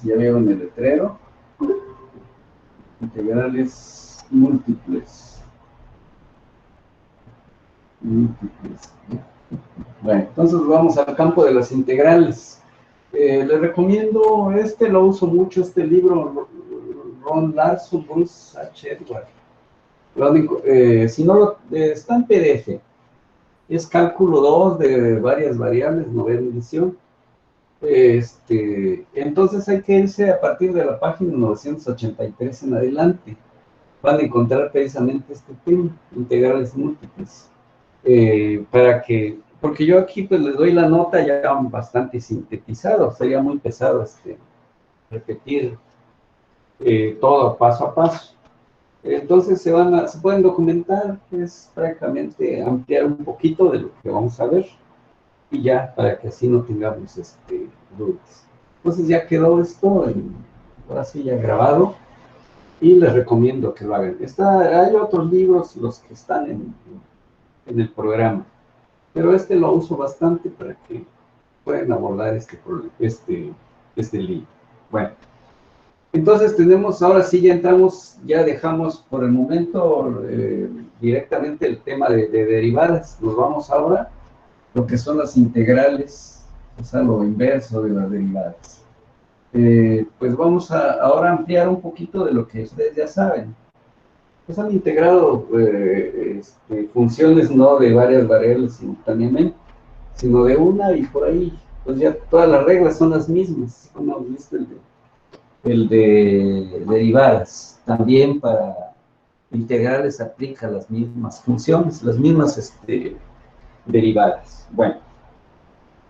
si ya vieron el letrero. Integrales múltiples. Bueno, entonces vamos al campo de las integrales. Les recomiendo lo uso mucho, este libro, Ron Larson, Bruce H. Edward. Si no, está en PDF. Es cálculo 2 de varias variables, novena edición. Entonces hay que irse a partir de la página 983 en adelante. Van a encontrar precisamente este tema, integrales múltiples. Porque yo aquí pues les doy la nota ya bastante sintetizado, sería muy pesado repetir todo paso a paso. Entonces se pueden documentar, es prácticamente ampliar un poquito de lo que vamos a ver, y ya, para que así no tengamos dudas. Entonces ya quedó esto, ahora sí ya grabado, y les recomiendo que lo hagan. Hay otros libros, los que están en el programa, pero lo uso bastante para que puedan abordar este libro. Bueno, entonces ahora sí ya entramos, ya dejamos por el momento directamente el tema de derivadas. Nos vamos ahora a lo que son las integrales, o sea, lo inverso de las derivadas. Pues vamos a ahora ampliar un poquito de lo que ustedes ya saben. Pues han integrado funciones no de varias variables simultáneamente, sino de una, y por ahí pues ya todas las reglas son las mismas, como hemos visto el de derivadas. También para integrales aplica las mismas funciones, las mismas derivadas. Bueno,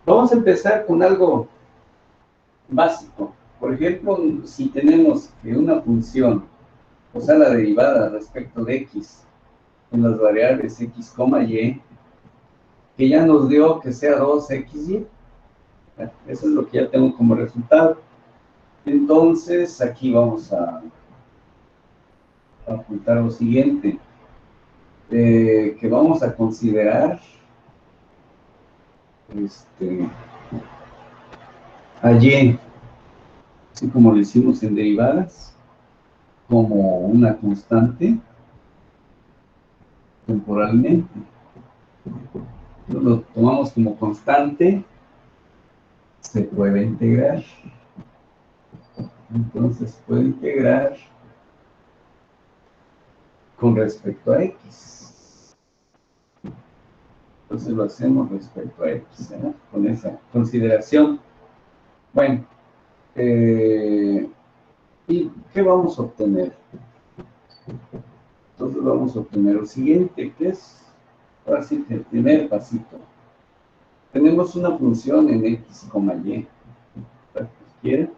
vamos a empezar con algo básico. Por ejemplo, si tenemos que una función, o sea, la derivada respecto de x en las variables x, y, que ya nos dio que sea 2xy, eso es lo que ya tengo como resultado. Entonces, aquí vamos a apuntar lo siguiente, que vamos a considerar a y, así como lo hicimos en derivadas, como una constante temporalmente. Lo tomamos como constante, se puede integrar. Entonces puede integrar con respecto a x. Entonces lo hacemos respecto a x, ¿eh? Con esa consideración. Bueno, ¿y qué vamos a obtener? Entonces vamos a obtener lo siguiente, que es, ahora sí, el primer pasito. Tenemos una función en x, y, para que quiera.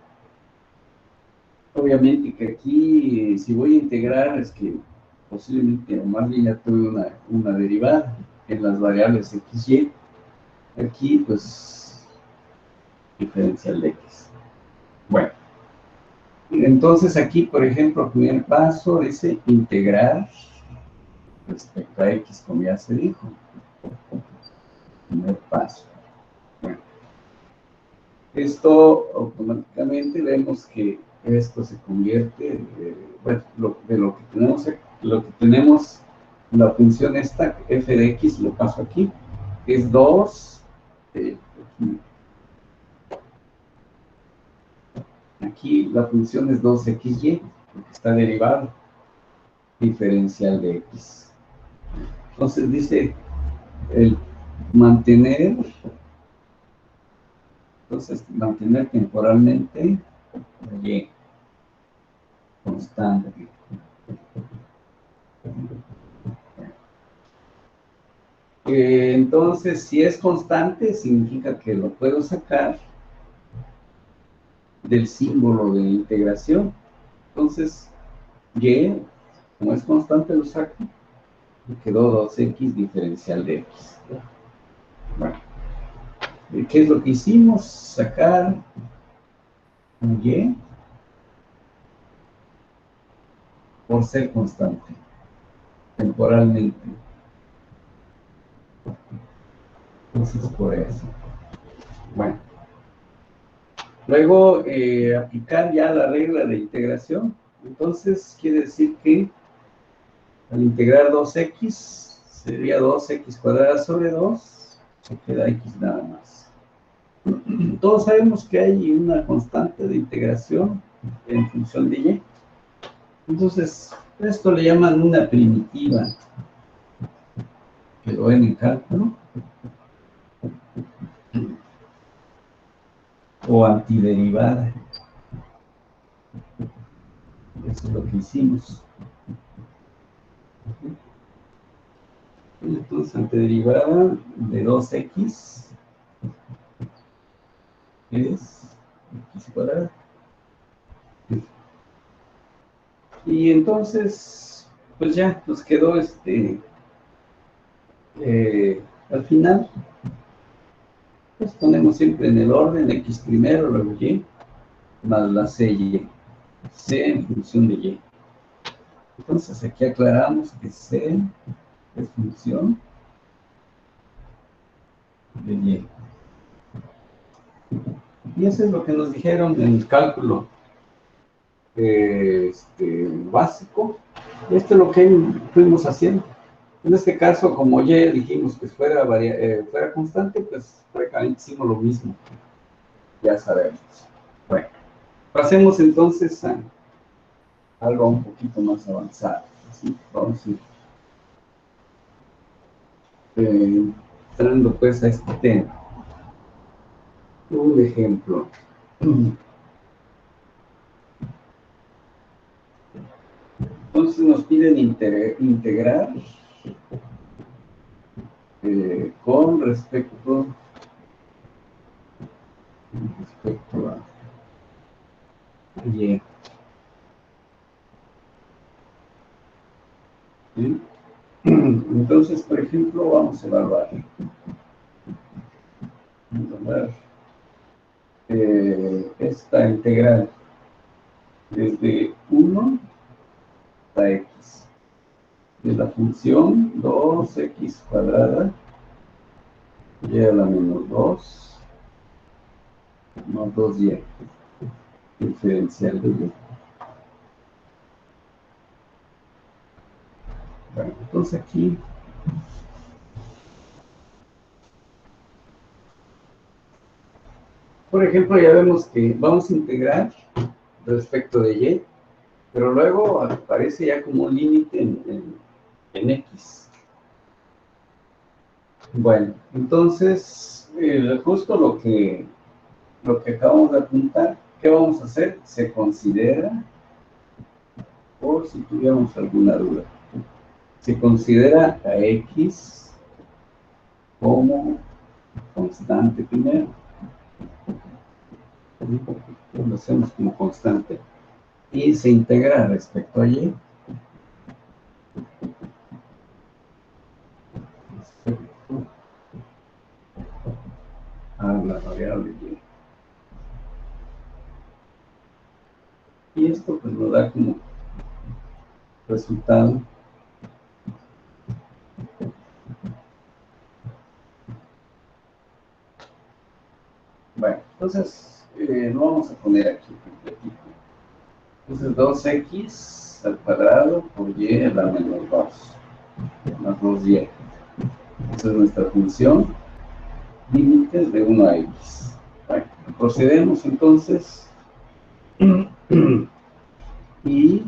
Obviamente que aquí, si voy a integrar, es que posiblemente, o más bien ya tuve una derivada en las variables x, y. Aquí, pues, diferencial de x. Bueno, entonces aquí, por ejemplo, el primer paso dice integrar respecto a x, como ya se dijo. Primer paso. Bueno, esto automáticamente vemos que esto se convierte, bueno, de lo que tenemos, la función esta, f de x, lo paso aquí, es 2, aquí la función es 2xy, porque está derivado, diferencial de x. Entonces dice, el mantener temporalmente y constante. Entonces, si es constante, significa que lo puedo sacar del símbolo de integración. Entonces, y, como es constante, lo saco. Y quedó 2x diferencial de x. Bueno, ¿qué es lo que hicimos? Sacar y por ser constante, temporalmente. Entonces, por eso. Bueno. Luego, aplicar ya la regla de integración. Entonces, quiere decir que al integrar 2x, sería 2x cuadrada sobre 2, se queda x nada más. Todos sabemos que hay una constante de integración en función de y. Entonces, esto le llaman una primitiva, que lo ven en cálculo, o antiderivada. Eso es lo que hicimos. Entonces, antiderivada de 2x es x cuadrado. Y entonces, pues ya nos quedó al final, pues ponemos siempre en el orden x primero, luego y, más la cy, c en función de y. Entonces aquí aclaramos que c es función de y. Y eso es lo que nos dijeron en el cálculo básico. Esto es lo que fuimos haciendo. En este caso, como y dijimos que fuera constante, pues prácticamente hicimos lo mismo. Ya sabemos. Bueno, pasemos entonces a algo un poquito más avanzado. ¿Sí? Vamos a ir entrando pues a este tema. Un ejemplo. Entonces nos piden integrar con respecto a y. ¿Sí? Entonces, por ejemplo, vamos a evaluar. Esta integral desde 1 a x de la función 2x cuadrada y a la menos 2 más 2y diferencial de y. Bueno, entonces aquí por ejemplo ya vemos que vamos a integrar respecto de y, pero luego aparece ya como un límite en x. Bueno, entonces justo lo que acabamos de apuntar, ¿qué vamos a hacer? Se considera, por si tuviéramos alguna duda, se considera a x como constante primero. Lo hacemos como constante. Y se integra respecto a y. Respecto a la variable y. Y esto pues nos da como resultado bueno, entonces lo vamos a poner aquí completito. Entonces 2x al cuadrado por y a la menos 2 más 2y. Esa es nuestra función límites de 1 a x. Bueno, procedemos entonces y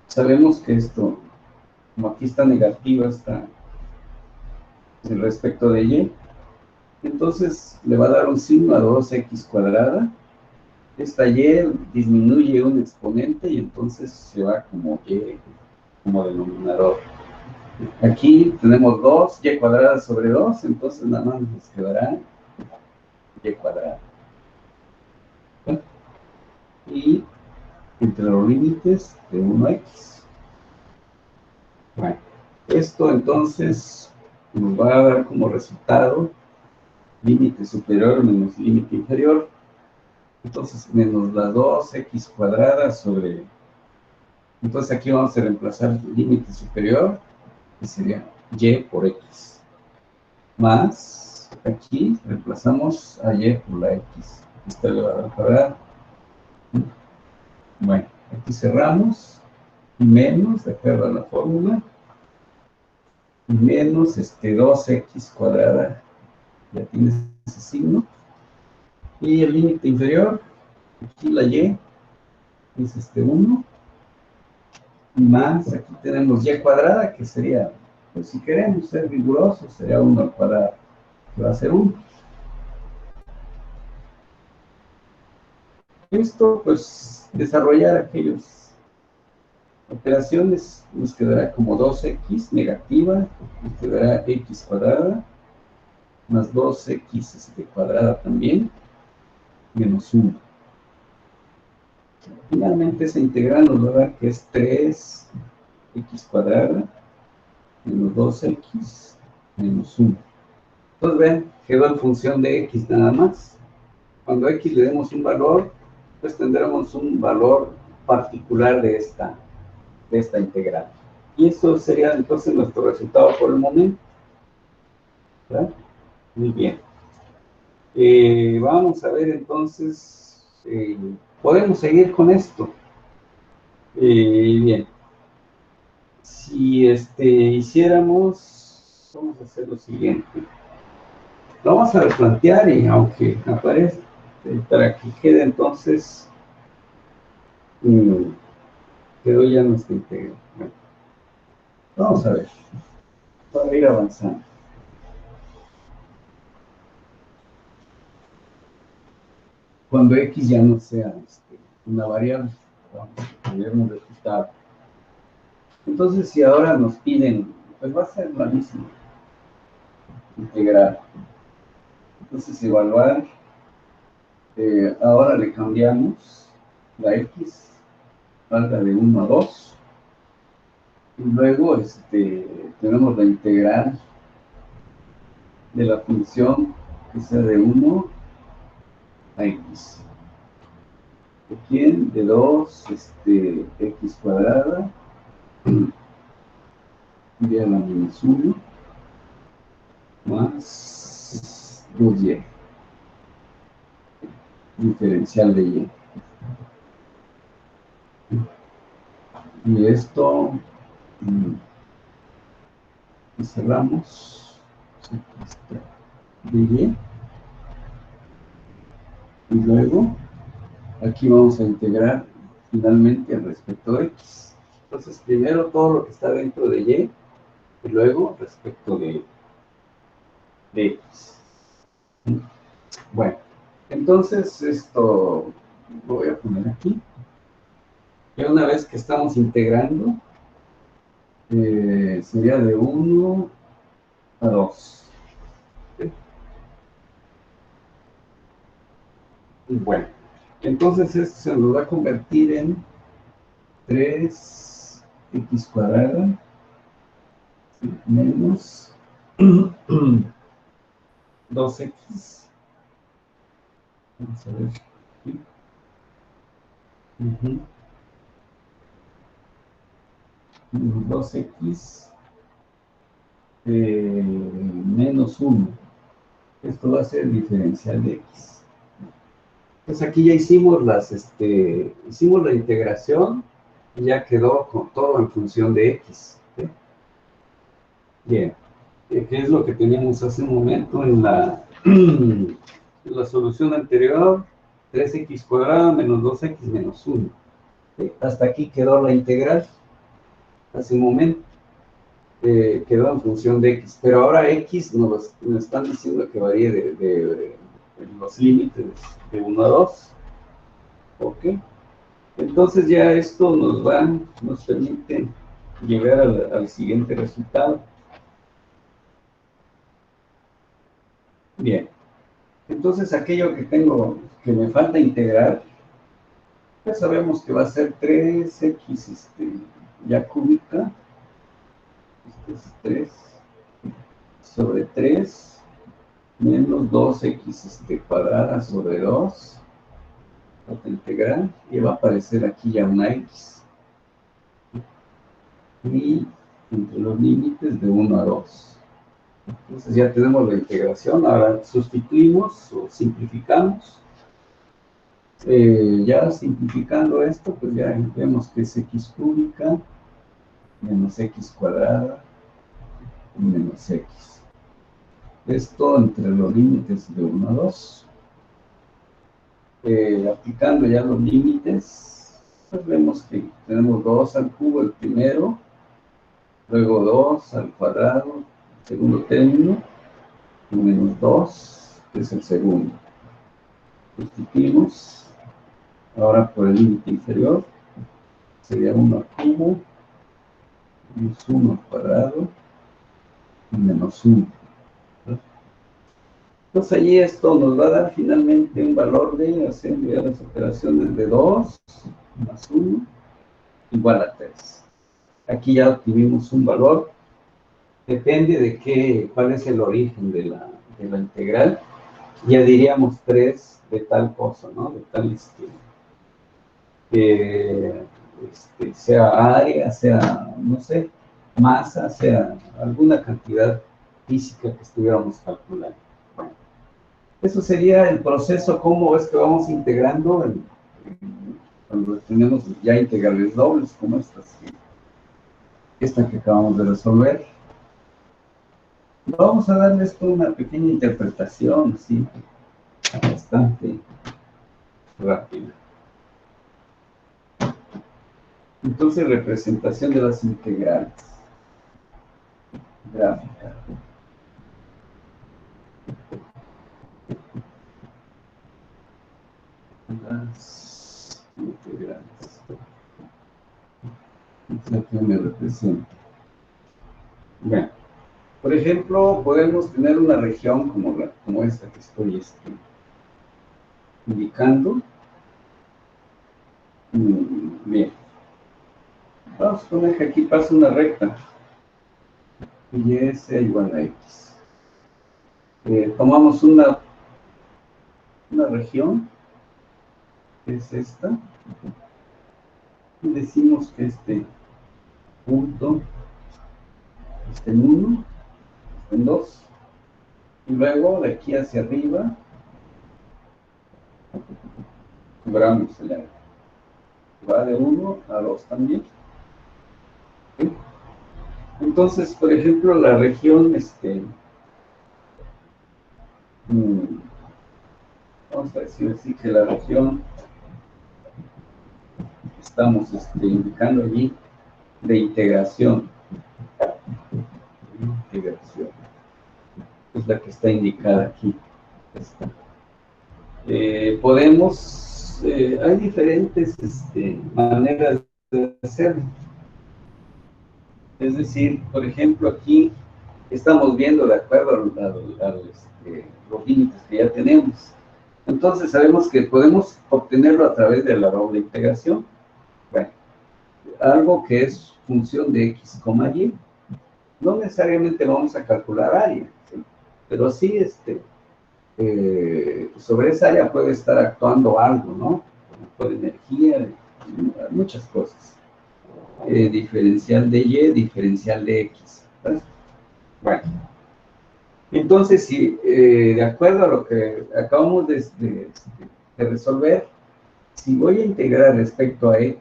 sabemos que esto, como aquí está negativa, está el respecto de y, entonces le va a dar un signo a 2x cuadrada. Esta y disminuye un exponente y entonces se va como y, como denominador. Aquí tenemos 2y cuadrada sobre 2, entonces nada más nos quedará y cuadrada. ¿Sí? Y entre los límites de 1 a x. Bueno, esto entonces nos va a dar como resultado límite superior menos límite inferior. Entonces, menos la 2x cuadrada sobre... Entonces aquí vamos a reemplazar el límite superior, que sería y por x. Más, aquí reemplazamos a y por la x. está elevado al cuadrado. Bueno, aquí cerramos, menos, de acuerdo a la fórmula, menos 2x cuadrada, ya tienes ese signo, y el límite inferior, aquí la y, es 1, más, aquí tenemos y cuadrada, que sería, pues si queremos ser rigurosos, sería 1 al cuadrado, que va a ser 1. Esto, pues, desarrollar aquellas operaciones, nos quedará como 2x negativa, nos quedará x cuadrada, más 2x cuadrada también, menos 1. Finalmente, esa integral nos va a dar que es 3x cuadrada, menos 2x, menos 1. Entonces, ven, quedó en función de x nada más. Cuando a x le demos un valor, pues tendremos un valor particular de esta integral. Y eso sería entonces nuestro resultado por el momento. ¿Verdad? Muy bien. Vamos a ver entonces, podemos seguir con esto. Bien. Si hiciéramos, vamos a hacer lo siguiente. Lo vamos a replantear y aunque aparezca, para que quede entonces, quedó ya nuestra integral. Bueno, vamos a ver, para ir avanzando. Cuando x ya no sea una variable, vamos a tener un resultado. Entonces, si ahora nos piden, pues va a ser la misma integral. Entonces, evaluar, ahora le cambiamos la x, valga de 1 a 2, y luego tenemos la integral de la función que sea de 1 a x. ¿De quién? De 2, x cuadrada, y a la menos 1, más 2y, diferencial de y. Y esto, y cerramos, de y. Y luego, aquí vamos a integrar finalmente respecto a x. Entonces, primero todo lo que está dentro de y, y luego respecto de x. Bueno, entonces esto lo voy a poner aquí. Y una vez que estamos integrando, sería de 1 a 2. ¿Sí? Bueno, entonces esto se nos va a convertir en 3x cuadrada, ¿sí? Menos 2x. Vamos a ver aquí. 2x menos 1. Esto va a ser el diferencial de x. Pues aquí ya hicimos hicimos la integración y ya quedó con todo en función de x. ¿Sí? Bien. ¿Qué es lo que teníamos hace un momento en en la solución anterior? 3x cuadrada menos 2x menos 1. ¿Sí? Hasta aquí quedó la integral. Hace un momento. Quedó en función de x, pero ahora x nos están diciendo que varíe de los límites de 1 a 2. ¿Ok? Entonces ya esto nos permite llegar al siguiente resultado. Bien. Entonces aquello que me falta integrar, ya sabemos que va a ser 3x ya cúbica. Este es 3 sobre 3 menos 2x cuadrada sobre 2, otra integral, y va a aparecer aquí ya una x. Y entre los límites de 1 a 2. Entonces ya tenemos la integración, ahora sustituimos o simplificamos. Ya simplificando esto, pues ya vemos que es x cúbica menos x cuadrada y menos x. Esto entre los límites de 1 a 2. Aplicando ya los límites, pues vemos que tenemos 2 al cubo el primero, luego 2 al cuadrado, el segundo término, y menos 2, que es el segundo. Sustituimos. Ahora por el límite inferior, sería 1 al cubo, menos 1 al cuadrado, y menos 1. Entonces allí esto nos va a dar finalmente un valor de hacer las operaciones de 2 más 1 igual a 3. Aquí ya obtuvimos un valor. Depende de cuál es el origen de la integral. Ya diríamos 3 de tal cosa, ¿no? De tal sea área, sea, no sé, masa, sea alguna cantidad física que estuviéramos calculando. Bueno, eso sería el proceso, cómo es que vamos integrando cuando tenemos ya integrales dobles, como esta que acabamos de resolver. Vamos a darle esto una pequeña interpretación, así, bastante rápida. Entonces, representación de las integrales. Gráfica. Las integrales. Esta que me representa. Bueno, por ejemplo, podemos tener una región como esta que estoy indicando. Bien. Vamos a poner que aquí pasa una recta. Y S igual a X. Tomamos una región, que es esta, y decimos que este punto está en 1, está en 2, y luego de aquí hacia arriba, cobramos el área. Va de 1 a 2 también. ¿Sí? Entonces, por ejemplo, la región, vamos a decir así, que la región, estamos indicando allí, de integración. Integración. Es la que está indicada aquí. Podemos, hay diferentes maneras de hacerlo. Es decir, por ejemplo, aquí estamos viendo de acuerdo a los límites que ya tenemos. Entonces sabemos que podemos obtenerlo a través de la doble integración. Bueno, algo que es función de x, y, no necesariamente vamos a calcular área, ¿sí? Pero sí sobre esa área puede estar actuando algo, ¿no? Por energía, muchas cosas. Diferencial de y, diferencial de x. ¿Sabes? Bueno, entonces, si de acuerdo a lo que acabamos de resolver, si voy a integrar respecto a y,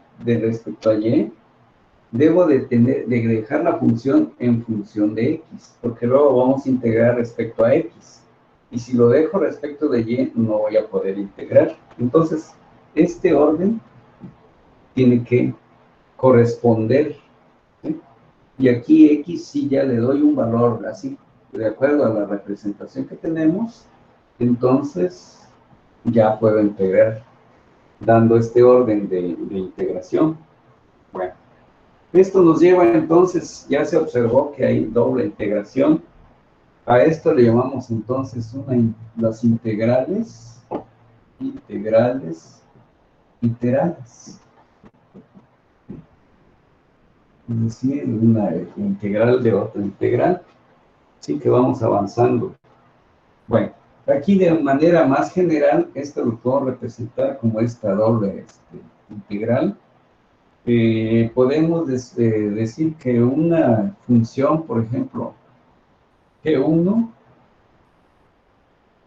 debo de dejar la función en función de x, porque luego vamos a integrar respecto a x. Y si lo dejo respecto de y, no voy a poder integrar. Entonces, este orden tiene que corresponder, ¿sí? Y aquí x sí ya le doy un valor así, de acuerdo a la representación que tenemos, entonces ya puedo integrar, dando este orden de integración. Bueno, esto nos lleva entonces, ya se observó que hay doble integración. A esto le llamamos entonces las integrales iterales. Es decir, una integral de otra integral. Así que vamos avanzando. Bueno, aquí de manera más general, esto lo puedo representar como esta doble integral. Podemos decir que una función, por ejemplo, G1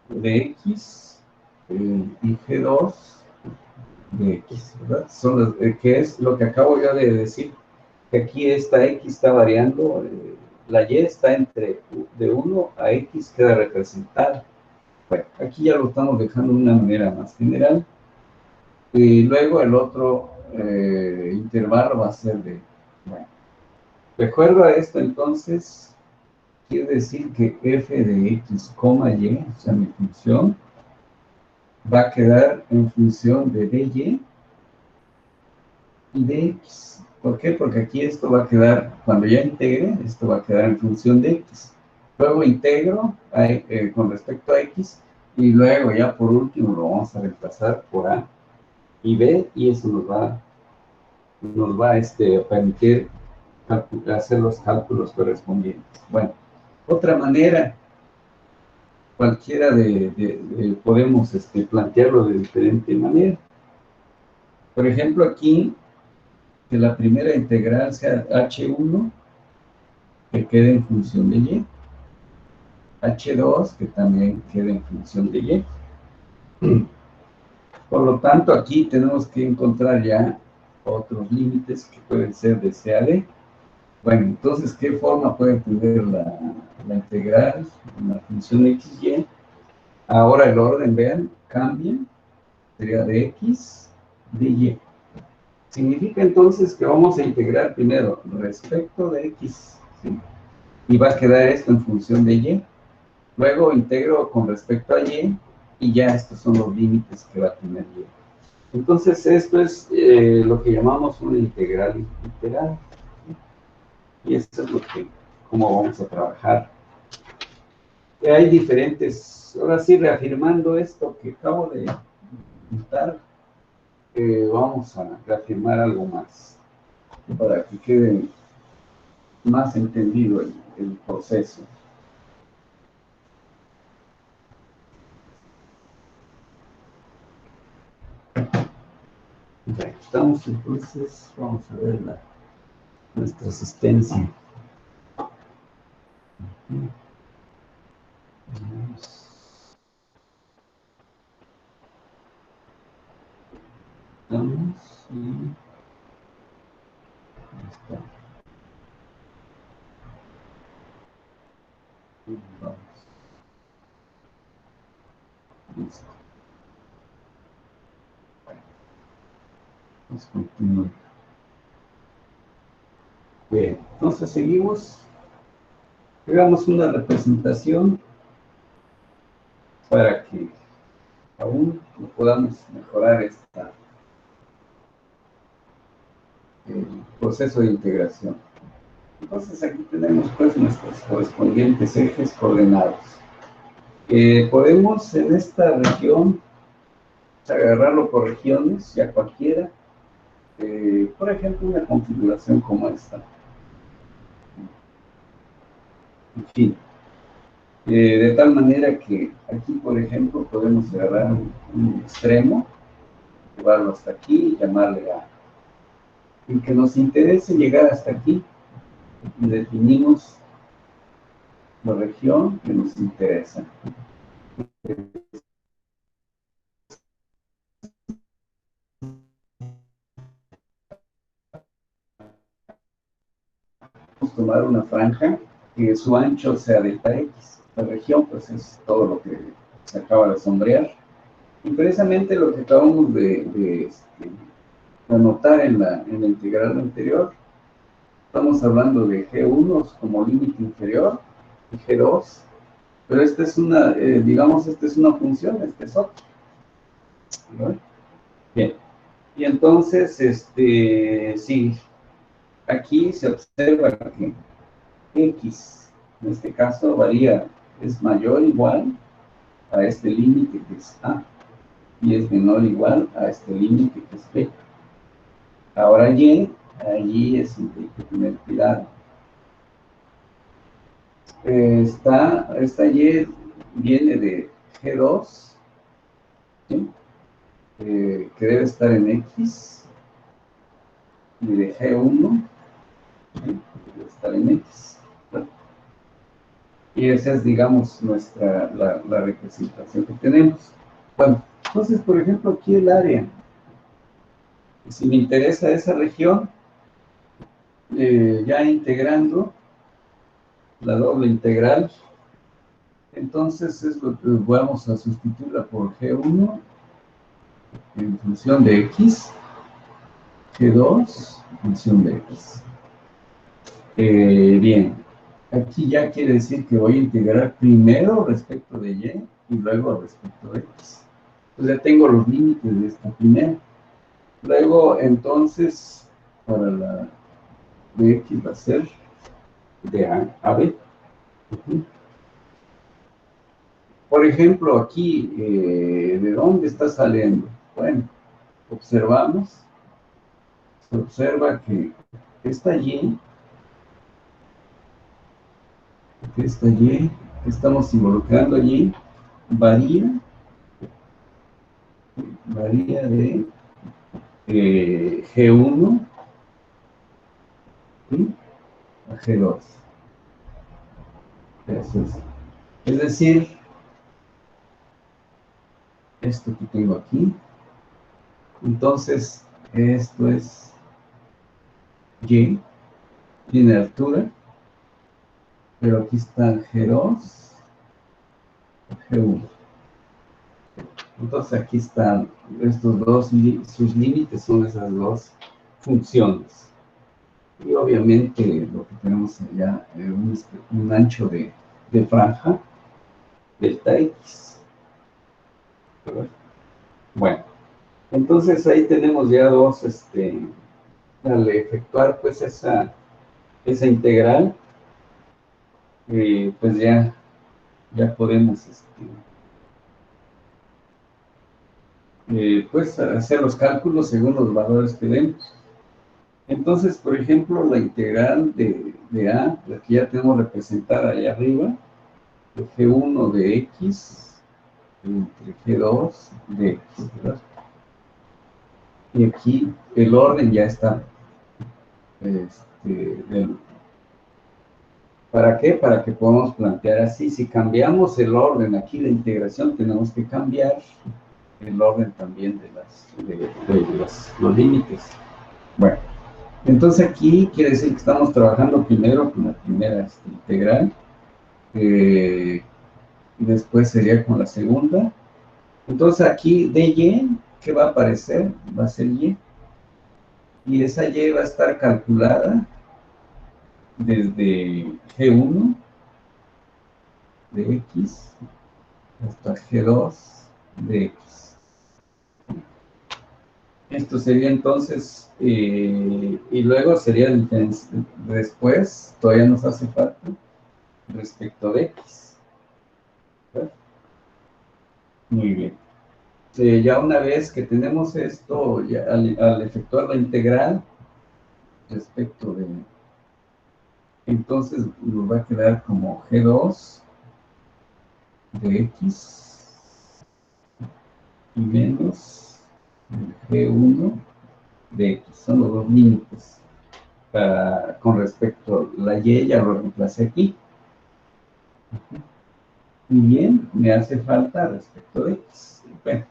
de X y G2 de X, ¿verdad? Son que es lo que acabo ya de decir, que aquí esta X está variando, la Y está entre de 1 a X queda representada. Bueno, aquí ya lo estamos dejando de una manera más general. Y luego el otro intervalo va a ser de... Bueno, recuerdo a esto entonces, quiere decir que f de x, y, o sea, mi función, va a quedar en función de dy y de x. ¿Por qué? Porque aquí esto va a quedar, cuando ya integre, esto va a quedar en función de x. Luego integro con respecto a x, y luego ya por último lo vamos a reemplazar por a y b, y eso nos va a permitir hacer los cálculos correspondientes. Bueno, otra manera, cualquiera podemos plantearlo de diferente manera. Por ejemplo, aquí, que la primera integral sea h1, que quede en función de y, h2, que también quede en función de y. Por lo tanto, aquí tenemos que encontrar ya otros límites que pueden ser de C a D. Bueno, entonces, ¿qué forma puede tener la integral, la función x, y? Ahora el orden, vean, cambia, sería de x, de y. Significa entonces que vamos a integrar primero respecto de x, ¿sí? Y va a quedar esto en función de y. Luego integro con respecto a y ya estos son los límites que va a tener y. Entonces, esto es lo que llamamos una integral literal. Y esto es cómo vamos a trabajar. Hay diferentes, ahora sí, reafirmando esto que acabo de contar, vamos a reafirmar algo más, para que quede más entendido el proceso. Ya estamos, entonces, vamos a ver nuestra asistencia. Estamos y... Está. Vamos. Listo. Vamos a continuar. Bien, entonces seguimos. Hagamos una representación para que aún podamos mejorar el proceso de integración. Entonces aquí tenemos pues nuestros correspondientes ejes coordenados. Podemos en esta región agarrarlo por regiones, ya cualquiera. Por ejemplo, una configuración como esta. En fin. De tal manera que aquí, por ejemplo, podemos agarrar un extremo, llevarlo hasta aquí y llamarle A. Y que nos interese llegar hasta aquí, y definimos la región que nos interesa. Vamos a tomar una franja que su ancho sea delta X. La región, pues, es todo lo que se acaba de sombrear. Y precisamente lo que acabamos de anotar en la integral anterior, estamos hablando de G1 como límite inferior y G2, pero esta es una, digamos, esta es una función, este es otro. ¿No? Bien, y entonces, sí, aquí se observa que X, en este caso, varía, es mayor o igual a este límite que es A, y es menor o igual a este límite que es B. Ahora Y, allí es donde hay que tener cuidado. Esta Y viene de G2, ¿sí? Que debe estar en X, y de G1, ¿sí? Que debe estar en X. Y esa es, digamos, la representación que tenemos. Bueno, entonces, por ejemplo, aquí el área. Si me interesa esa región, ya integrando la doble integral, entonces es lo que vamos a sustituirla por G1 en función de X, G2 en función de X. Bien, aquí ya quiere decir que voy a integrar primero respecto de Y y luego respecto de X. Entonces ya tengo los límites de esta primera. Luego, entonces, para la de X va a ser de A B. Por ejemplo, aquí, ¿de dónde está saliendo? Bueno, observamos, se observa que esta Y, que estamos involucrando allí, varía de G1, ¿sí?, a G2. Es decir, esto que tengo aquí, entonces esto es Y, tiene altura, pero aquí están G2, G1. Entonces aquí están estos dos, sus límites son esas dos funciones. Y obviamente lo que tenemos allá es un ancho de franja, delta X. ¿Verdad? Bueno, entonces ahí tenemos ya dos, al efectuar pues esa integral, pues ya podemos pues hacer los cálculos según los valores que demos. Entonces, por ejemplo, la integral de A, la que ya tenemos representada ahí arriba, de G1 de X entre G2 de X, ¿verdad? Y aquí el orden ya está. ¿Para qué? Para que podamos plantear así. Si cambiamos el orden aquí de integración, tenemos que cambiar el orden también de los límites. Bueno, entonces aquí quiere decir que estamos trabajando primero con la primera integral, y después sería con la segunda. Entonces aquí de Y, ¿qué va a aparecer? Va a ser Y. Y esa Y va a estar calculada desde G1 de X hasta G2 de X. Esto sería entonces, y luego sería después, todavía nos hace falta, respecto de X. ¿Verdad? Muy bien. Ya una vez que tenemos esto, ya al efectuar la integral respecto de, entonces nos va a quedar como G2 de X y menos el G1 de X. Son los dos límites. Con respecto a la Y, ya lo reemplacé aquí. Y bien, me hace falta respecto de X. Bueno,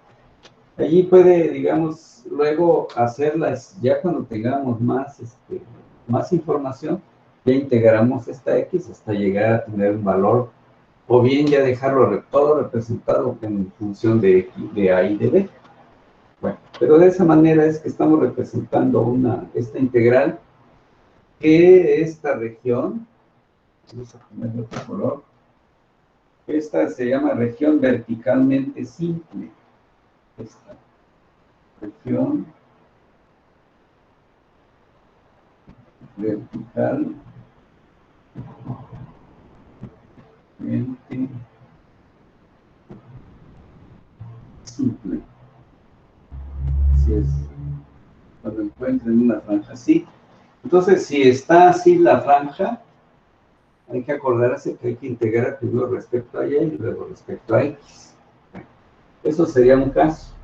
allí puede, digamos, luego hacerlas, ya cuando tengamos más información, ya integramos esta X hasta llegar a tener un valor, o bien ya dejarlo todo representado en función de X, de A y de B. Bueno, pero de esa manera es que estamos representando esta integral, que esta región, vamos a ponerle otro color, esta se llama región verticalmente simple. Esta región verticalmente simple. Así es. Cuando encuentren una franja así. Entonces, si está así la franja, hay que acordarse que hay que integrar primero respecto a Y y luego respecto a X. Eso sería un caso.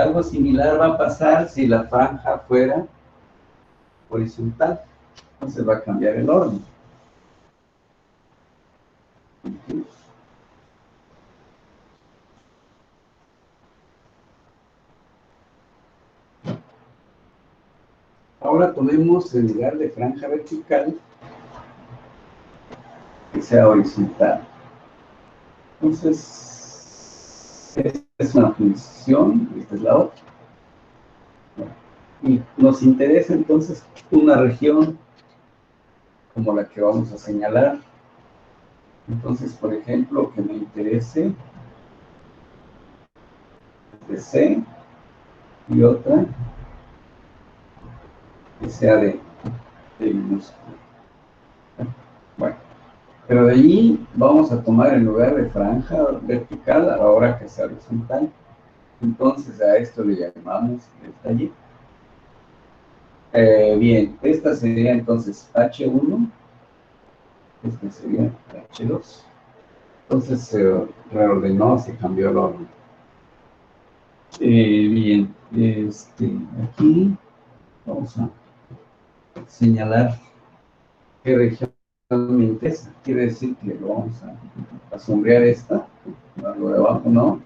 Algo similar va a pasar si la franja fuera horizontal. Entonces va a cambiar el orden. Ahora tomemos en lugar de franja vertical, que sea horizontal. Entonces, esta es una función, esta es la otra. Y nos interesa entonces una región como la que vamos a señalar. Entonces, por ejemplo, que me interese de C y otra que sea de minúscula. Bueno, pero de allí vamos a tomar en lugar de franja vertical, ahora que sea horizontal. Entonces a esto le llamamos detalle. Bien, esta sería entonces H1, esta sería H2. Entonces se reordenó, se cambió el orden. Bien, aquí vamos a señalar qué región me interesa. Quiere decir que lo vamos a sombrear esta, algo de abajo no,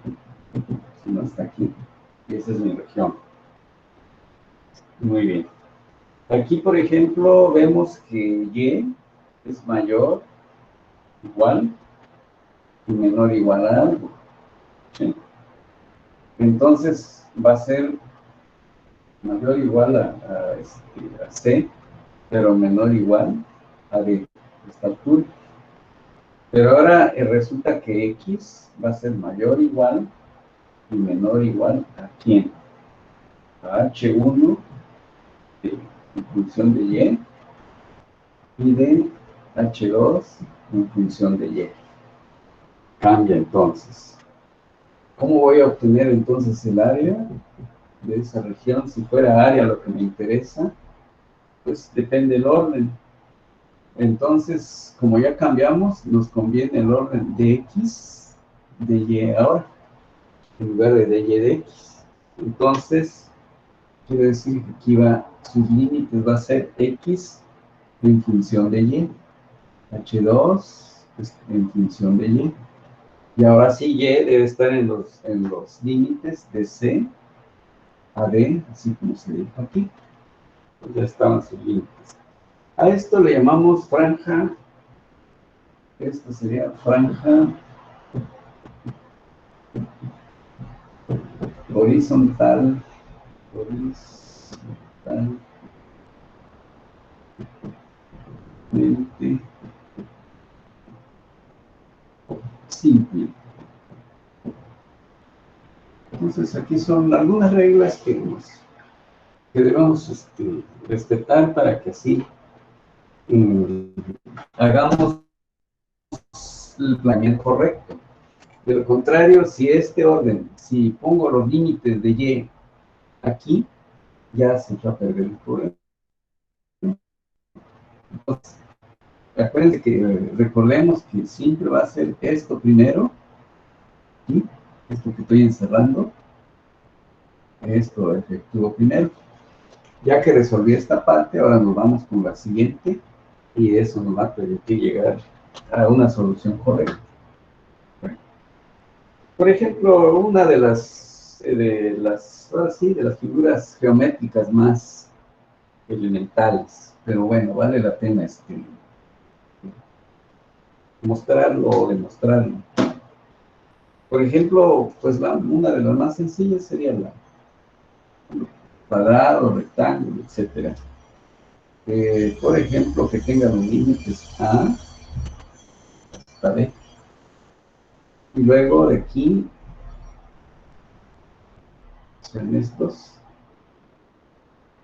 sino hasta aquí. Y esa es mi región. Muy bien. Aquí, por ejemplo, vemos que Y es mayor, igual, y menor igual a algo. ¿Sí? Entonces va a ser mayor igual a C, pero menor igual a D, esta altura. Pero ahora resulta que X va a ser mayor igual y menor igual a ¿quién? A H1 en función de y de H2 en función de Y. Cambia entonces. ¿Cómo voy a obtener entonces el área de esa región? Si fuera área lo que me interesa, pues depende del orden. Entonces, como ya cambiamos, nos conviene el orden de X, de Y ahora, en lugar de Y de X. Entonces, quiere decir que aquí sus límites va a ser X en función de Y, H2 en función de Y. Y ahora sí, Y debe estar en los límites de C a D, así como se dijo aquí. Pues ya estaban sus límites. A esto le llamamos franja. Esto sería franja horizontal. Horizontalmente simple. Entonces aquí son algunas reglas que debemos respetar para que así hagamos el planeamiento correcto. De lo contrario, si este orden, si pongo los límites de Y aquí, ya se va a perder el problema. Entonces, acuérdense que recordemos que siempre va a ser esto primero, y esto que estoy encerrando, esto efectúo primero. Ya que resolví esta parte, ahora nos vamos con la siguiente, y eso nos va a permitir llegar a una solución correcta. Bueno, por ejemplo, una ahora sí, de las figuras geométricas más elementales, pero bueno, vale la pena mostrarlo o demostrarlo. Por ejemplo, pues una de las más sencillas sería la cuadrado, rectángulo, etcétera. Por ejemplo, que tenga los límites A hasta B. Y luego de aquí, son estos,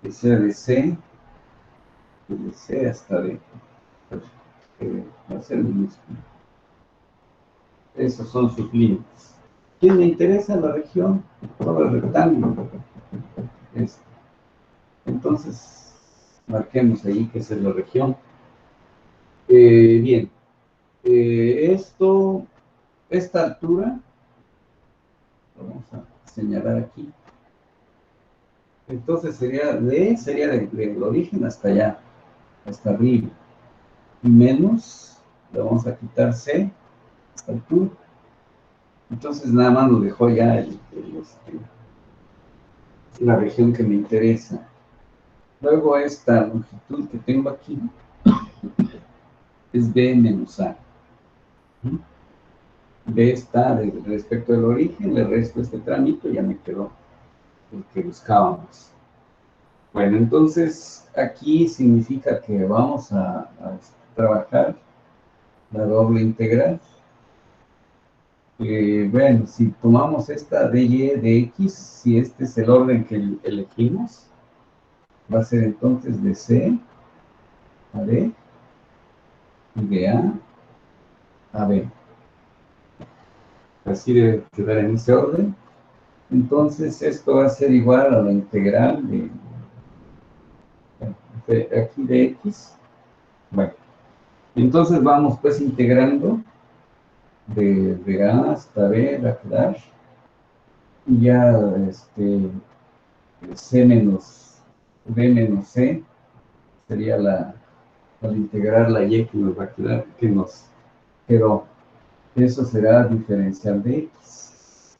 que sea de C, de C hasta D. Va a ser minúsculo. Esos son sus límites. ¿Quién me interesa? La región, todo el rectángulo. Este. Entonces, marquemos ahí que esa es la región. Bien, esta altura, lo vamos a señalar aquí. Entonces sería del origen hasta allá, hasta arriba. Y menos, le vamos a quitar C, esta altura. Entonces nada más nos dejó ya la región que me interesa. Luego esta longitud que tengo aquí es B menos A. B está respecto del origen, le resto este trámite y ya me quedó el que buscábamos. Bueno, entonces aquí significa que vamos a trabajar la doble integral. Bueno, si tomamos esta dy de x, si este es el orden que elegimos, va a ser entonces de c a d y de a b. Así debe quedar en ese orden. Entonces esto va a ser igual a la integral de aquí de x. Bueno, entonces vamos pues integrando de a hasta b, va a quedar. Y ya c menos b menos c sería al integrar la y que nos va a quedar, que nos quedó. Eso será diferencial de x.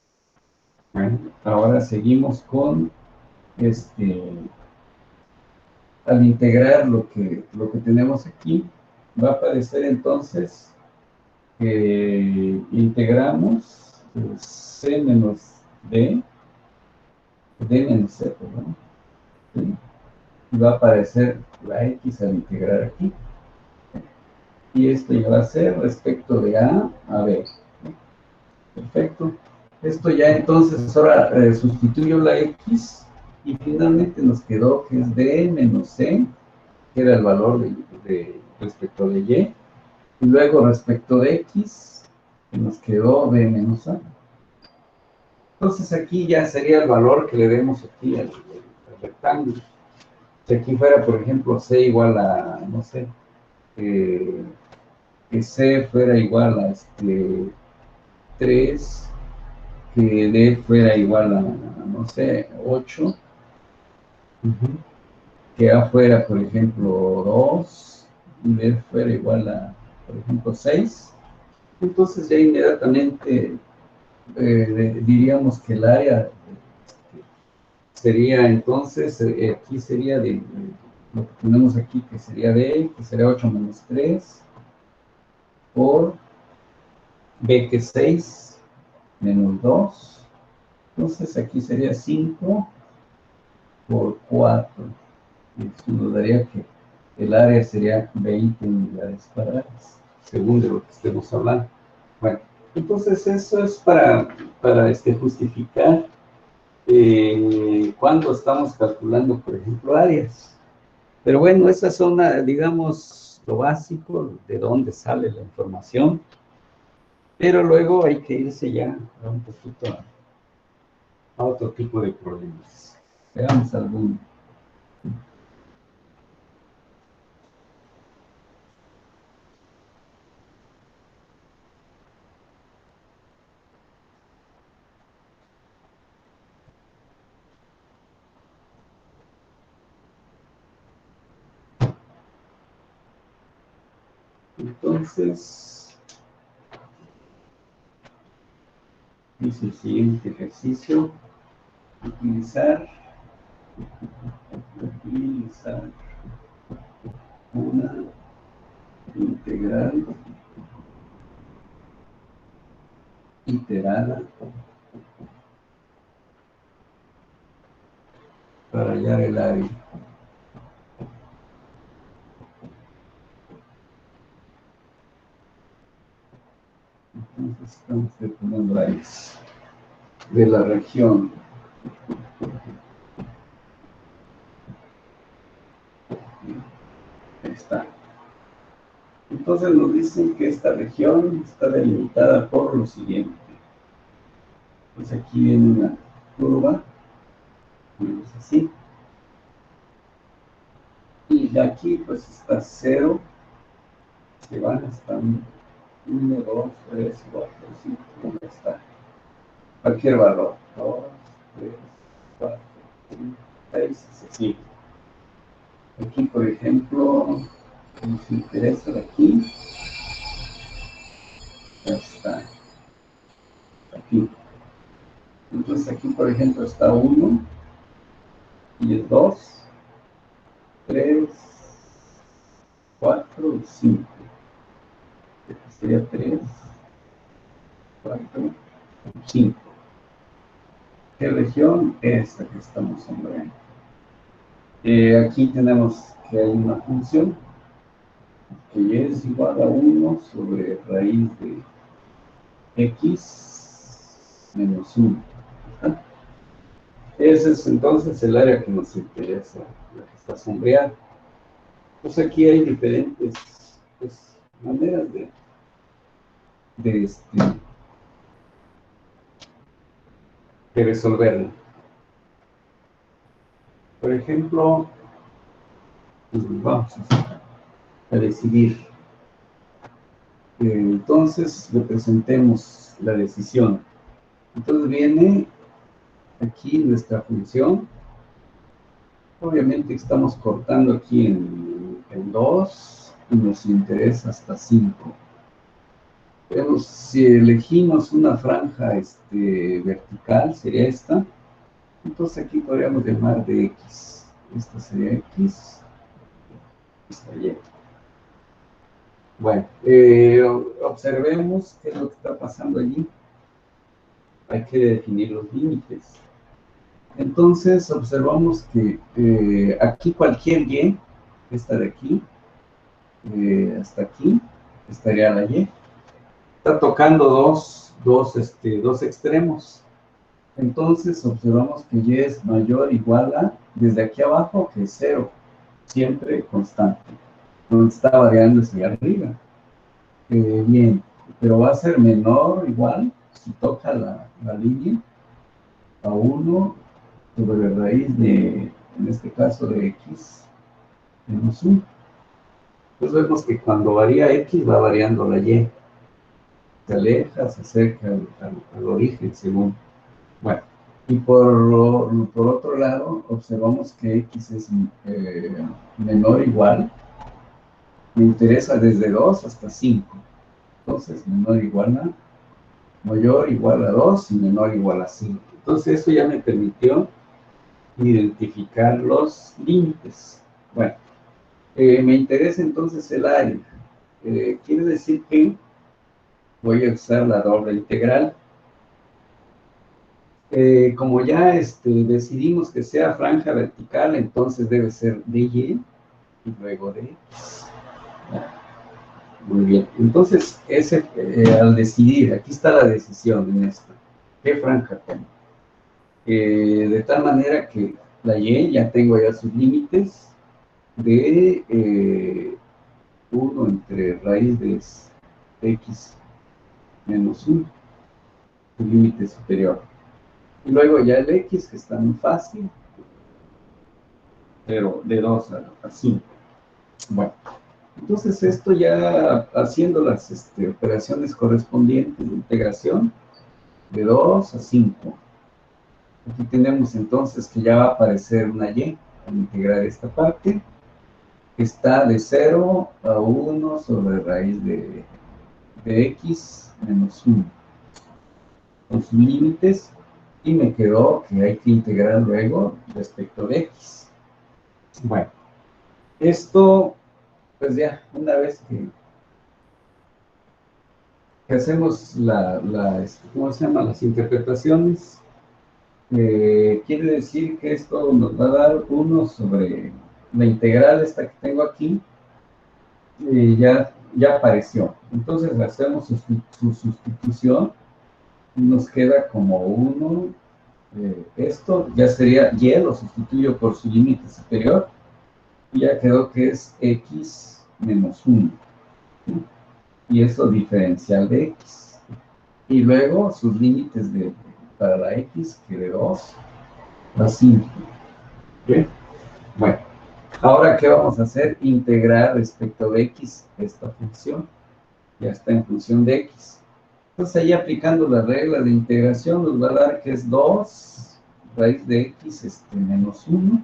Bueno, ahora seguimos con al integrar lo que tenemos aquí, va a aparecer entonces que integramos c menos d menos c, perdón, ¿sí? Y va a aparecer la x al integrar aquí. Y esto ya va a ser respecto de a b. Perfecto. Esto ya entonces ahora sustituyo la x y finalmente nos quedó que es d menos c, que era el valor respecto de y. Y luego respecto de x, que nos quedó b menos a. Entonces aquí ya sería el valor que le demos aquí al rectángulo. Si aquí fuera, por ejemplo, c igual a, no sé, que c fuera igual a 3, que d fuera igual a, no sé, 8, que a fuera, por ejemplo, 2, y b fuera igual a, por ejemplo, 6, entonces ya inmediatamente diríamos que el área sería entonces, aquí sería de lo que tenemos aquí, que sería d, que sería 8 menos 3, por b, que es 6, menos 2. Entonces aquí sería 5 por 4. Y eso nos daría que el área sería 20 unidades cuadradas, según de lo que estemos hablando. Bueno, entonces eso es para justificar cuando estamos calculando, por ejemplo, áreas. Pero bueno, esas son, digamos, lo básico, de dónde sale la información. Pero luego hay que irse ya a un poquito a otro tipo de problemas. Veamos algún. Entonces, dice el siguiente ejercicio: utilizar una integral iterada para hallar el área. Entonces estamos determinando áreas de la región. Ahí está. Entonces nos dicen que esta región está delimitada por lo siguiente. Pues aquí viene una curva, ponemos así. Y de aquí pues está 0, se van hasta 1, 2, 3, 4, 5, ahí está. Cualquier valor. 2, 3, 4, 5, 6, así. Aquí, por ejemplo, nos interesa de aquí. Ahí está. Aquí. Entonces aquí, por ejemplo, está 1 y el 2. 3, 4, 5. Este sería 3, 4, 5. ¿Qué región? Esta que estamos viendo. Aquí tenemos que hay una función que y es igual a 1 sobre raíz de x menos 1. Ese es entonces el área que nos interesa, la que está sombreada. Pues aquí hay diferentes pues, maneras de resolverlo. Por ejemplo, pues vamos a decidir. Entonces, representemos la decisión. Entonces viene aquí nuestra función. Obviamente estamos cortando aquí en 2 y nos interesa hasta 5. Vemos, si elegimos una franja vertical, sería esta. Entonces aquí podríamos llamar de X. Esta sería X. Esta Y. Bueno, observemos qué es lo que está pasando allí. Hay que definir los límites. Entonces observamos que aquí cualquier Y, esta de aquí, hasta aquí, estaría la Y. Está tocando dos extremos. Entonces observamos que Y es mayor o igual a, desde aquí abajo, que 0, siempre constante. No está variando hacia arriba. Bien, pero va a ser menor o igual, si toca la línea, a 1 sobre raíz de, en este caso, de X menos 1. Entonces vemos que cuando varía X, va variando la Y. Se aleja, se acerca al origen, según. Bueno, y por otro lado, observamos que X es menor o igual. Me interesa desde 2 hasta 5. Entonces, menor o igual a, mayor o igual a 2 y menor o igual a 5. Entonces, esto ya me permitió identificar los límites. Bueno, me interesa entonces el área. Quiere decir que voy a usar la doble integral. Como ya decidimos que sea franja vertical, entonces debe ser de Y y luego de X. Muy bien. Entonces, al decidir, aquí está la decisión en esto. ¿Qué franja tengo? De tal manera que la Y ya tengo ya sus límites de 1 entre raíz de X menos 1, su límite superior. Y luego ya el X, que está muy fácil, pero de 2 a 5. Bueno, entonces esto ya haciendo las operaciones correspondientes de integración, de 2 a 5. Aquí tenemos entonces que ya va a aparecer una Y al integrar esta parte, que está de 0 a 1 sobre raíz de X menos 1, con sus límites, y me quedó que hay que integrar luego respecto de X. Bueno, esto, pues ya, una vez que hacemos ¿cómo se llama? Las interpretaciones, quiere decir que esto nos va a dar 1 sobre la integral esta que tengo aquí, ya apareció. Entonces hacemos su sustitución y nos queda como 1, esto ya sería Y, lo sustituyo por su límite superior, y ya quedó que es X menos 1. Y eso diferencial de X. Y luego sus límites para la X, que de 2 a 5. ¿Okay? Bueno, ahora, ¿qué vamos a hacer? Integrar respecto de X esta función. Ya está en función de X. Entonces, ahí aplicando la regla de integración, nos va a dar que es 2 raíz de X menos 1,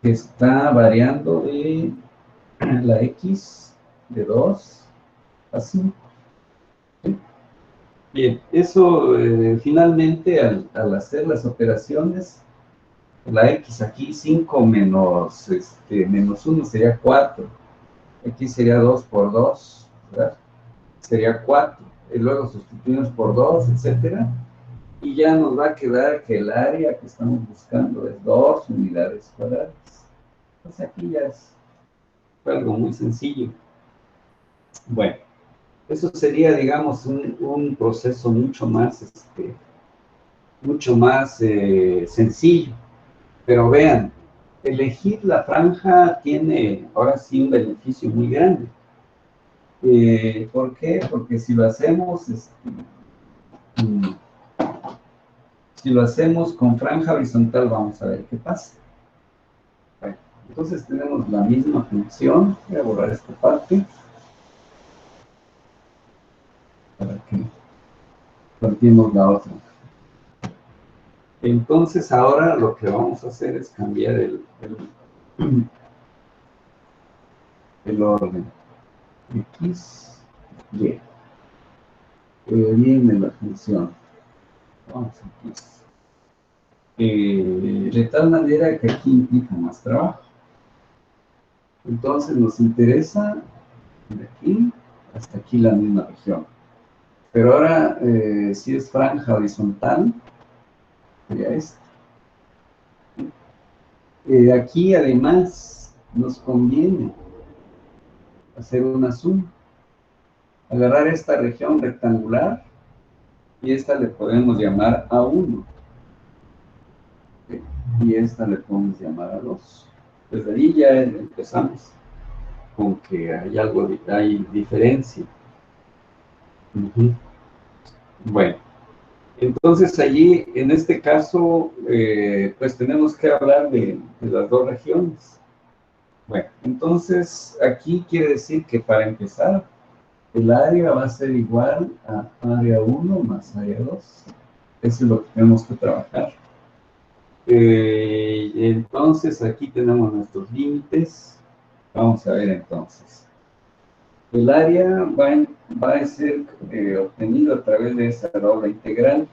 que está variando de la X de 2 a 5. ¿Sí? Bien, eso finalmente al hacer las operaciones la X aquí, 5 menos, menos 1 sería 4. Aquí sería 2 por 2, ¿verdad? Sería 4. Y luego sustituimos por 2, etcétera. Y ya nos va a quedar que el área que estamos buscando es 2 unidades cuadradas. Entonces aquí ya es algo muy sencillo. Bueno, eso sería, digamos, un proceso mucho más sencillo. Pero vean, elegir la franja tiene ahora sí un beneficio muy grande. ¿Por qué? Porque si lo hacemos, mm, si lo hacemos con franja horizontal, vamos a ver qué pasa. Bueno, entonces tenemos la misma función. Voy a borrar esta parte para que planteemos la otra. Entonces ahora lo que vamos a hacer es cambiar el orden. X, Y. Viene la función. Vamos aquí. De tal manera que aquí implica más trabajo. Entonces nos interesa de aquí hasta aquí la misma región. Pero ahora, si es franja horizontal, sería esta. Aquí además nos conviene hacer una suma. Agarrar esta región rectangular y esta le podemos llamar A1. Y esta le podemos llamar A2. Desde ahí ya empezamos con que hay diferencia. Bueno, entonces allí, en este caso, pues tenemos que hablar de las dos regiones. Bueno, entonces aquí quiere decir que para empezar, el área va a ser igual a área 1 más área 2. Eso es lo que tenemos que trabajar. Entonces aquí tenemos nuestros límites. Vamos a ver entonces. El área va a ser obtenido a través de esa doble integral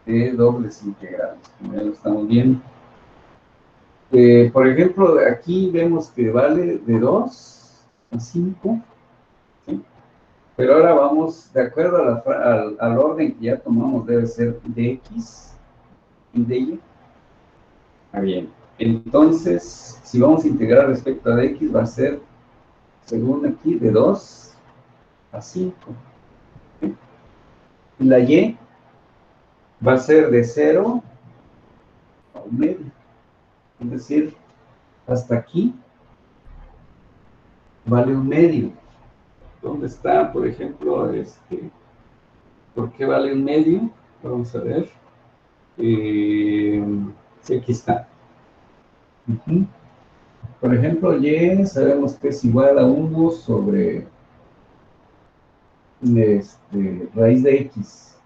de dobles integrales, como ya lo estamos viendo. Por ejemplo, aquí vemos que vale de 2 a 5, ¿sí? Pero ahora vamos, de acuerdo al orden que ya tomamos, debe ser de X y de Y. Ah, bien. Entonces, si vamos a integrar respecto a de X, va a ser, según aquí, de 2 a 5. ¿Sí? Y la Y va a ser de 0 a 1 medio. Es decir, hasta aquí vale 1 medio. ¿Dónde está, por ejemplo, por qué vale 1 medio? Vamos a ver. Sí, aquí está. Por ejemplo, Y sabemos que es igual a 1 sobre raíz de X.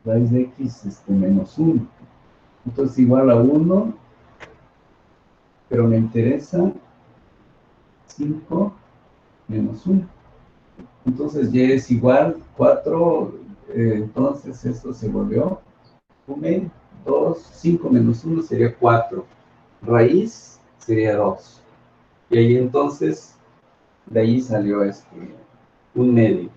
Raíz de X menos 1. Entonces igual a 1, pero me interesa 5 menos 1. Entonces Y es igual 4, entonces esto se volvió 1, 2, 5 menos 1 sería 4. Raíz sería 2. Y ahí entonces, de ahí salió 1 medio.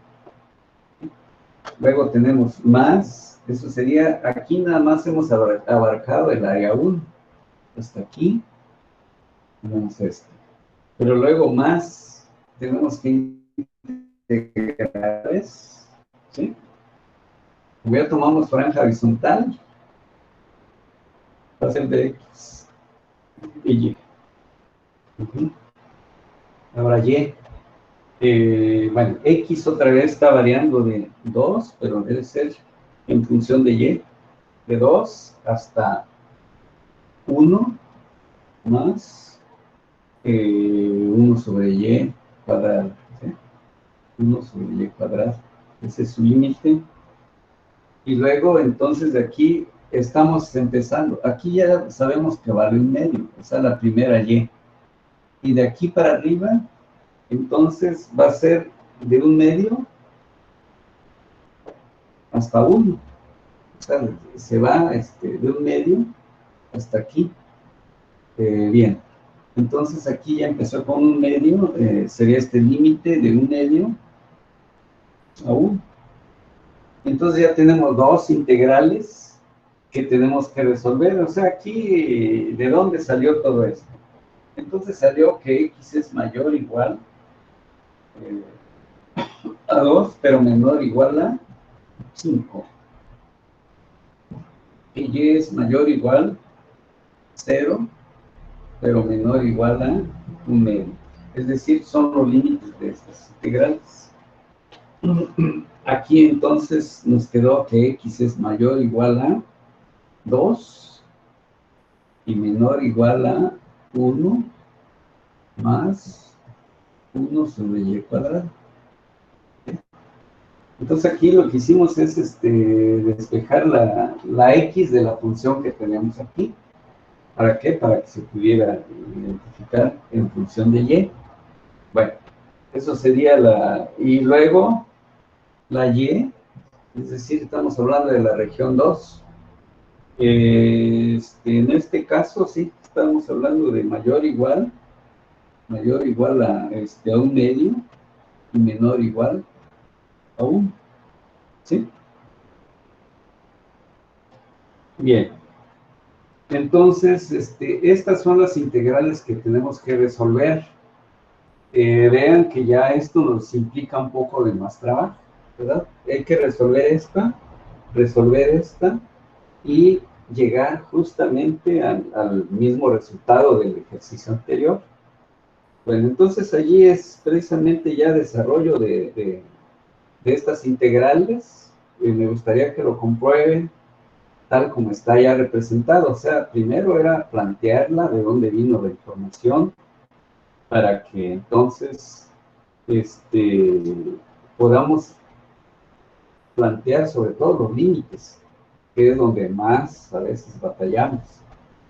Luego tenemos más, eso sería, aquí nada más hemos abarcado el área 1. Hasta aquí tenemos esto. Pero luego más, tenemos que integrar, ¿sí? Ya tomamos franja horizontal, va a ser de X y Y. Ahora Y. Bueno, X otra vez está variando de 2, pero debe ser en función de Y, de 2 hasta 1 más 1 sobre Y cuadrado, ¿sí? 1 sobre Y cuadrado, ese es su límite. Y luego, entonces, de aquí estamos empezando. Aquí ya sabemos que vale 1 medio, esa es la primera Y. Y de aquí para arriba, entonces, va a ser de 1 medio hasta 1. O sea, se va de 1 medio hasta aquí. Bien, entonces aquí ya empezó con un medio, sería este límite de un medio a 1. Entonces ya tenemos dos integrales que tenemos que resolver. O sea, aquí, ¿de dónde salió todo esto? Entonces salió que x es mayor o igual a 2, pero menor o igual a 5. Y y es mayor o igual a 0, pero menor o igual a un medio. Es decir, son los límites de estas integrales. Aquí entonces nos quedó que x es mayor o igual a 2 y menor o igual a 1 más 1 sobre y cuadrado. Entonces aquí lo que hicimos es despejar la x de la función que tenemos aquí. ¿Para qué? Para que se pudiera identificar en función de y. Bueno, eso sería y luego la y, es decir, estamos hablando de la región 2. En este caso, sí, estamos hablando de mayor o igual a un medio y menor o igual a 1. ¿Sí? Bien. Entonces, estas son las integrales que tenemos que resolver. Vean que ya esto nos implica un poco de más trabajo, ¿verdad? Hay que resolver esta y llegar justamente al mismo resultado del ejercicio anterior. Bueno, entonces allí es precisamente ya desarrollo de estas integrales. Me gustaría que lo comprueben tal como está ya representado. O sea, primero era plantearla, de dónde vino la información, para que entonces podamos plantear sobre todo los límites, que es donde más a veces batallamos.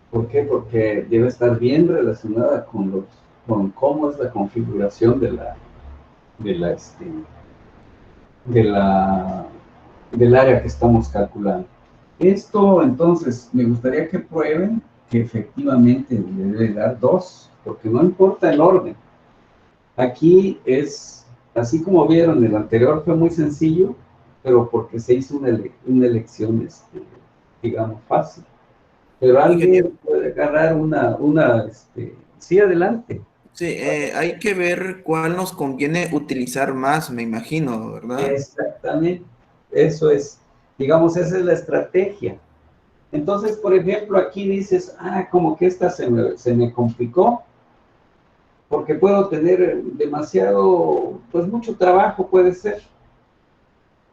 ¿Por qué? Porque debe estar bien relacionada con cómo es la configuración del área que estamos calculando. Esto, entonces, me gustaría que prueben que efectivamente le debe dar 2, porque no importa el orden. Aquí es, así como vieron, el anterior fue muy sencillo, pero porque se hizo una elección, digamos, fácil. Pero Ingeniero. alguien puede agarrar sí, adelante. Sí, hay que ver cuál nos conviene utilizar más, me imagino, ¿verdad? Exactamente, eso es, digamos, esa es la estrategia. Entonces, por ejemplo, aquí dices, como que esta se me complicó, porque puedo tener demasiado, pues mucho trabajo puede ser.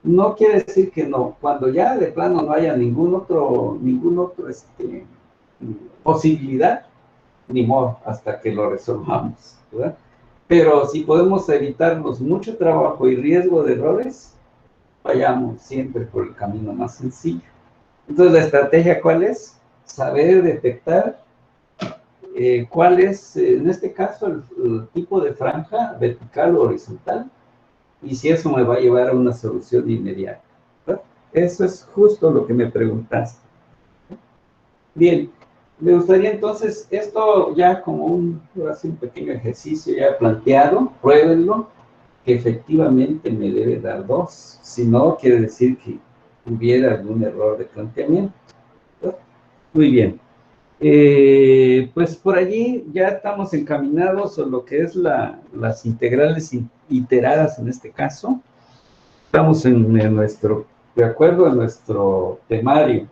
No quiere decir que no, cuando ya de plano no haya ningún otro, posibilidad, ni modo, hasta que lo resolvamos, ¿verdad? Pero si podemos evitarnos mucho trabajo y riesgo de errores, vayamos siempre por el camino más sencillo. Entonces, ¿la estrategia cuál es? Saber detectar cuál es, en este caso, el tipo de franja vertical o horizontal, y si eso me va a llevar a una solución inmediata, ¿verdad? Eso es justo lo que me preguntaste. Bien, me gustaría entonces, esto ya como un pequeño ejercicio ya planteado, pruébenlo, que efectivamente me debe dar 2. Si no, quiere decir que hubiera algún error de planteamiento, ¿verdad? Muy bien. Pues por allí ya estamos encaminados a lo que es las integrales iteradas en este caso. Estamos de acuerdo a nuestro temario.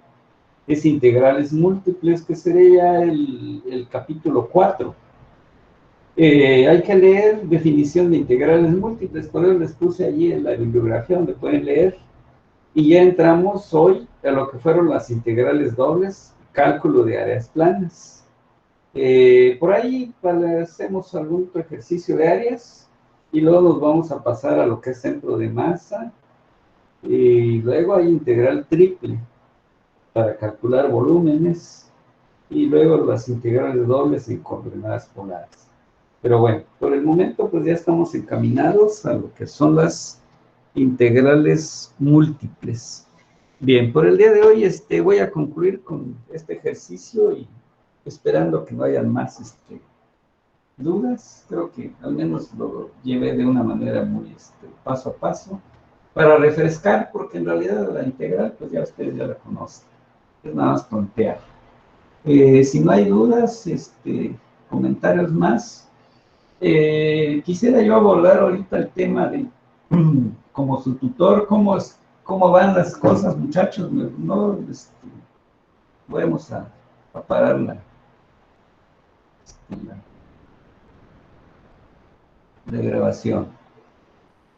Es integrales múltiples, que sería el capítulo 4. Hay que leer definición de integrales múltiples, por eso les puse allí en la bibliografía donde pueden leer. Y ya entramos hoy a lo que fueron las integrales dobles, cálculo de áreas planas. Por ahí hacemos algún otro ejercicio de áreas y luego nos vamos a pasar a lo que es centro de masa, y luego hay integral triple para calcular volúmenes, y luego las integrales dobles en coordenadas polares. Pero bueno, por el momento pues ya estamos encaminados a lo que son las integrales múltiples. Bien, por el día de hoy voy a concluir con este ejercicio y esperando que no hayan más dudas. Creo que al menos lo llevé de una manera muy paso a paso para refrescar, porque en realidad la integral, pues ya ustedes ya la conocen. Es nada más plantear. Si no hay dudas, comentarios más. Quisiera yo abordar ahorita el tema de, como su tutor, cómo van las cosas, muchachos. No, vamos a parar la grabación.